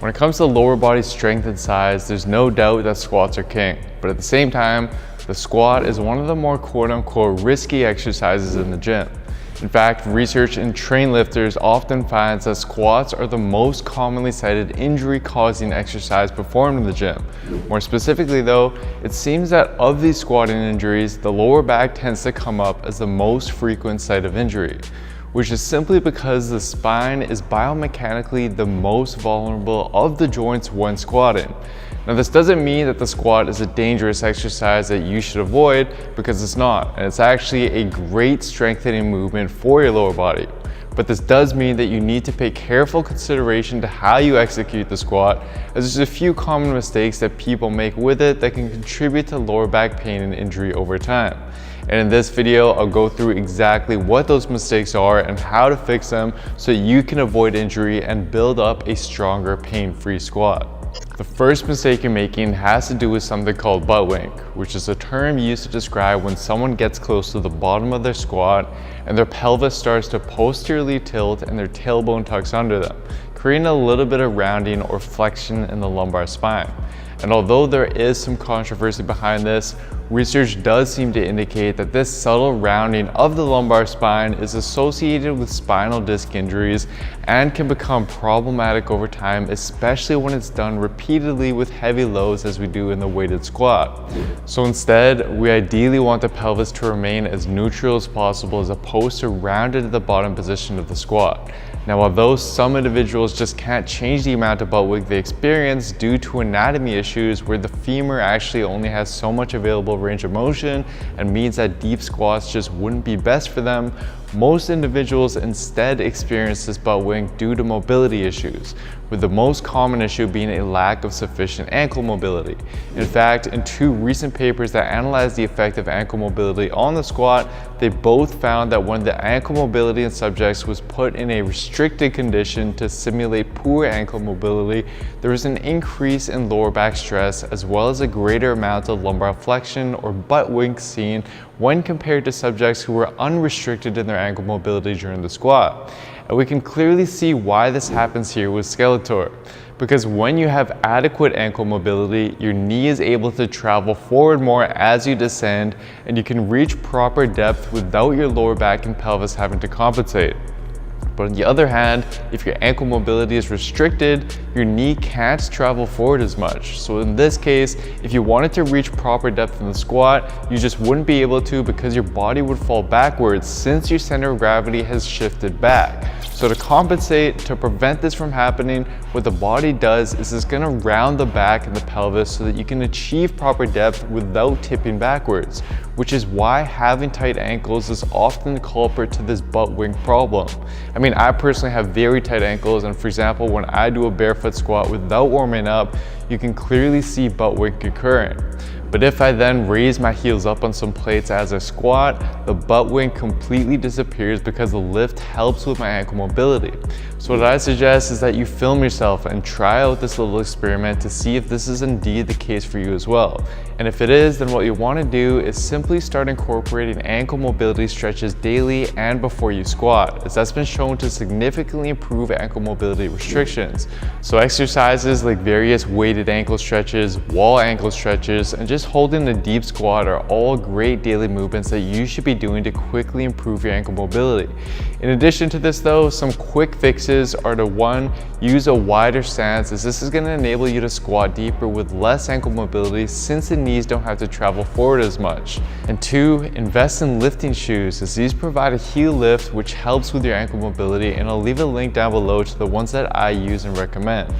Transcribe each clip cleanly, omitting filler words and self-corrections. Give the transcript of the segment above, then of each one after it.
When it comes to lower body strength and size, there's no doubt that squats are king. But at the same time, the squat is one of the more quote-unquote risky exercises in the gym. In fact, research in train lifters often finds that squats are the most commonly cited injury-causing exercise performed in the gym. More specifically though, it seems that of these squatting injuries, the lower back tends to come up as the most frequent site of injury, which is simply because the spine is biomechanically the most vulnerable of the joints when squatting. Now this doesn't mean that the squat is a dangerous exercise that you should avoid, because it's not, and it's actually a great strengthening movement for your lower body. But this does mean that you need to pay careful consideration to how you execute the squat, as there's a few common mistakes that people make with it that can contribute to lower back pain and injury over time. And in this video, I'll go through exactly what those mistakes are and how to fix them so you can avoid injury and build up a stronger pain-free squat. The first mistake you're making has to do with something called butt wink, which is a term used to describe when someone gets close to the bottom of their squat and their pelvis starts to posteriorly tilt and their tailbone tucks under them, creating a little bit of rounding or flexion in the lumbar spine. And although there is some controversy behind this, research does seem to indicate that this subtle rounding of the lumbar spine is associated with spinal disc injuries and can become problematic over time, especially when it's done repeatedly with heavy loads as we do in the weighted squat. So instead, we ideally want the pelvis to remain as neutral as possible as opposed to rounded at the bottom position of the squat. Now, although some individuals just can't change the amount of butt wink they experience due to anatomy issues where the femur actually only has so much available range of motion and means that deep squats just wouldn't be best for them, most individuals instead experience this butt wink due to mobility issues, with the most common issue being a lack of sufficient ankle mobility. In fact, in two recent papers that analyzed the effect of ankle mobility on the squat, they both found that when the ankle mobility in subjects was put in a restricted condition to simulate poor ankle mobility, there was an increase in lower back stress as well as a greater amount of lumbar flexion or butt wink seen when compared to subjects who were unrestricted in their ankle mobility during the squat. And we can clearly see why this happens here with Skeletor, because when you have adequate ankle mobility, your knee is able to travel forward more as you descend, and you can reach proper depth without your lower back and pelvis having to compensate. But on the other hand, if your ankle mobility is restricted, your knee can't travel forward as much. So in this case, if you wanted to reach proper depth in the squat, you just wouldn't be able to because your body would fall backwards since your center of gravity has shifted back. So to compensate, to prevent this from happening, what the body does is it's going to round the back and the pelvis so that you can achieve proper depth without tipping backwards, which is why having tight ankles is often the culprit to this butt wink problem. I mean, I personally have very tight ankles, and for example, when I do a barefoot squat without warming up, you can clearly see butt wink occurring. But if I then raise my heels up on some plates as I squat, the butt wink completely disappears because the lift helps with my ankle mobility. So what I suggest is that you film yourself and try out this little experiment to see if this is indeed the case for you as well. And if it is, then what you want to do is simply start incorporating ankle mobility stretches daily and before you squat, as that's been shown to significantly improve ankle mobility restrictions. So exercises like various weighted ankle stretches, wall ankle stretches, and just holding a deep squat are all great daily movements that you should be doing to quickly improve your ankle mobility. In addition to this though, some quick fixes are to 1, use a wider stance, as this is going to enable you to squat deeper with less ankle mobility since the knees don't have to travel forward as much. And 2, invest in lifting shoes, as these provide a heel lift which helps with your ankle mobility, and I'll leave a link down below to the ones that I use and recommend.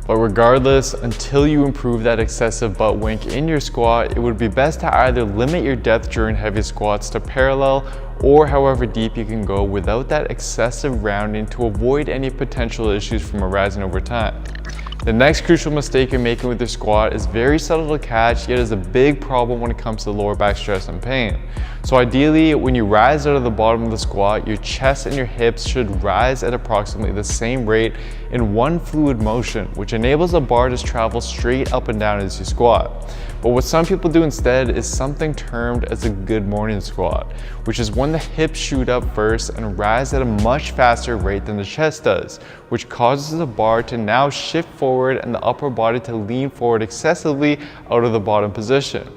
But regardless, until you improve that excessive butt wink in your squat, it would be best to either limit your depth during heavy squats to parallel or however deep you can go without that excessive rounding to avoid any potential issues from arising over time. The next crucial mistake you're making with your squat is very subtle to catch, yet is a big problem when it comes to lower back stress and pain. So ideally, when you rise out of the bottom of the squat, your chest and your hips should rise at approximately the same rate in one fluid motion, which enables the bar to travel straight up and down as you squat. But what some people do instead is something termed as a good morning squat, which is when the hips shoot up first and rise at a much faster rate than the chest does, which causes the bar to now shift forward forward and the upper body to lean forward excessively out of the bottom position.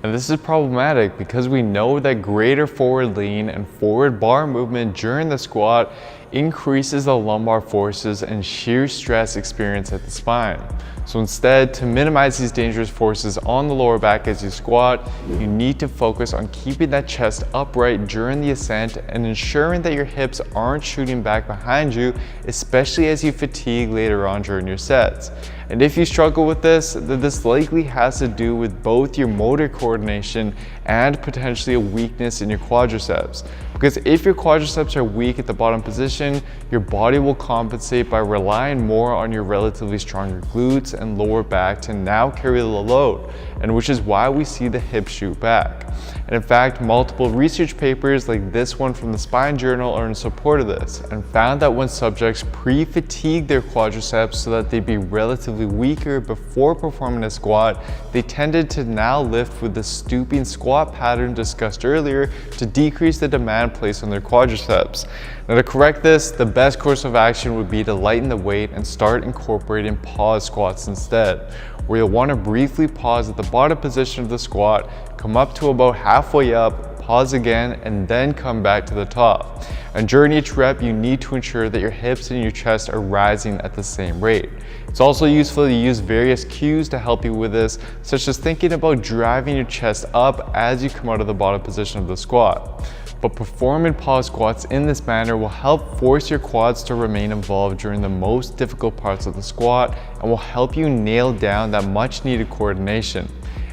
And this is problematic because we know that greater forward lean and forward bar movement during the squat increases the lumbar forces and shear stress experienced at the spine. So instead, to minimize these dangerous forces on the lower back as you squat, you need to focus on keeping that chest upright during the ascent and ensuring that your hips aren't shooting back behind you, especially as you fatigue later on during your sets. And if you struggle with this, then this likely has to do with both your motor coordination and potentially a weakness in your quadriceps. Because if your quadriceps are weak at the bottom position, your body will compensate by relying more on your relatively stronger glutes and lower back to now carry the load, and which is why we see the hips shoot back. And in fact, multiple research papers like this one from the Spine Journal are in support of this, and found that when subjects pre-fatigue their quadriceps so that they'd be relatively weaker before performing a squat, they tended to now lift with the stooping squat pattern discussed earlier to decrease the demand placed on their quadriceps. Now to correct this, the best course of action would be to lighten the weight and start incorporating pause squats instead, where you'll want to briefly pause at the bottom position of the squat, come up to about halfway up, pause again, and then come back to the top. And during each rep, you need to ensure that your hips and your chest are rising at the same rate. It's also useful to use various cues to help you with this, such as thinking about driving your chest up as you come out of the bottom position of the squat. But performing pause squats in this manner will help force your quads to remain involved during the most difficult parts of the squat and will help you nail down that much needed coordination.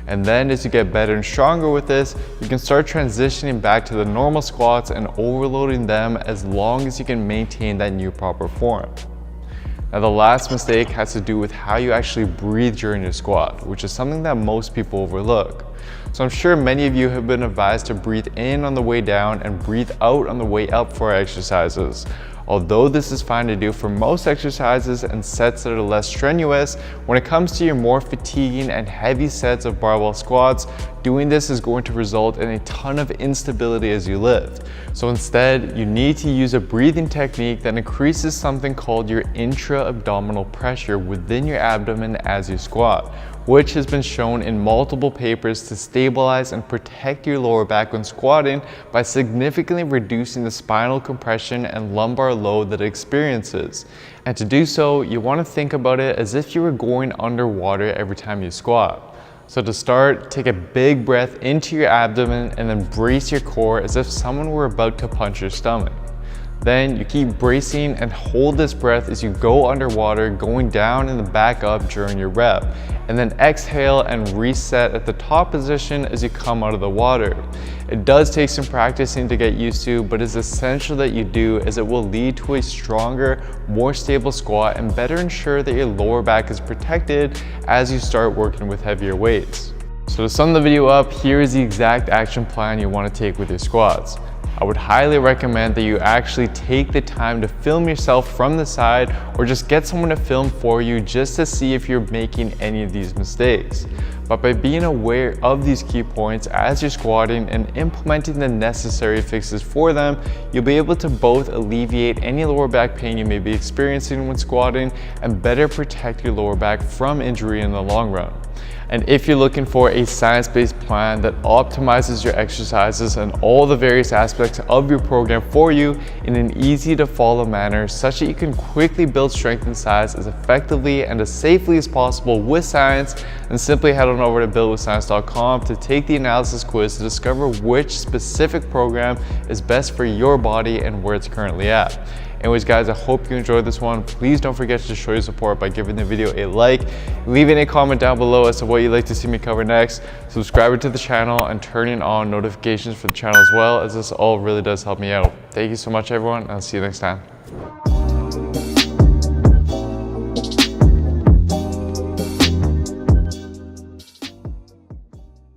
And then as you get better and stronger with this, you can start transitioning back to the normal squats and overloading them as long as you can maintain that new proper form. Now the last mistake has to do with how you actually breathe during your squat, which is something that most people overlook. So I'm sure many of you have been advised to breathe in on the way down and breathe out on the way up for our exercises. Although this is fine to do for most exercises and sets that are less strenuous, when it comes to your more fatiguing and heavy sets of barbell squats, doing this is going to result in a ton of instability as you lift. So instead, you need to use a breathing technique that increases something called your intra-abdominal pressure within your abdomen as you squat, which has been shown in multiple papers to stabilize and protect your lower back when squatting by significantly reducing the spinal compression and lumbar load that it experiences. And to do so, you want to think about it as if you were going underwater every time you squat. So to start, take a big breath into your abdomen and then brace your core as if someone were about to punch your stomach. Then you keep bracing and hold this breath as you go underwater, going down and then back up during your rep. And then exhale and reset at the top position as you come out of the water. It does take some practicing to get used to, but it's essential that you do, as it will lead to a stronger, more stable squat and better ensure that your lower back is protected as you start working with heavier weights. So to sum the video up, here is the exact action plan you want to take with your squats. I would highly recommend that you actually take the time to film yourself from the side, or just get someone to film for you just to see if you're making any of these mistakes. But by being aware of these key points as you're squatting and implementing the necessary fixes for them, you'll be able to both alleviate any lower back pain you may be experiencing when squatting and better protect your lower back from injury in the long run. And if you're looking for a science-based plan that optimizes your exercises and all the various aspects of your program for you in an easy to follow manner, such that you can quickly build strength and size as effectively and as safely as possible with science, then simply head on over to buildwithscience.com to take the analysis quiz to discover which specific program is best for your body and where it's currently at. Anyways guys, I hope you enjoyed this one. Please don't forget to show your support by giving the video a like, leaving a comment down below as to what you'd like to see me cover next, subscribing to the channel, and turning on notifications for the channel as well, as this all really does help me out. Thank you so much everyone, and I'll see you next time.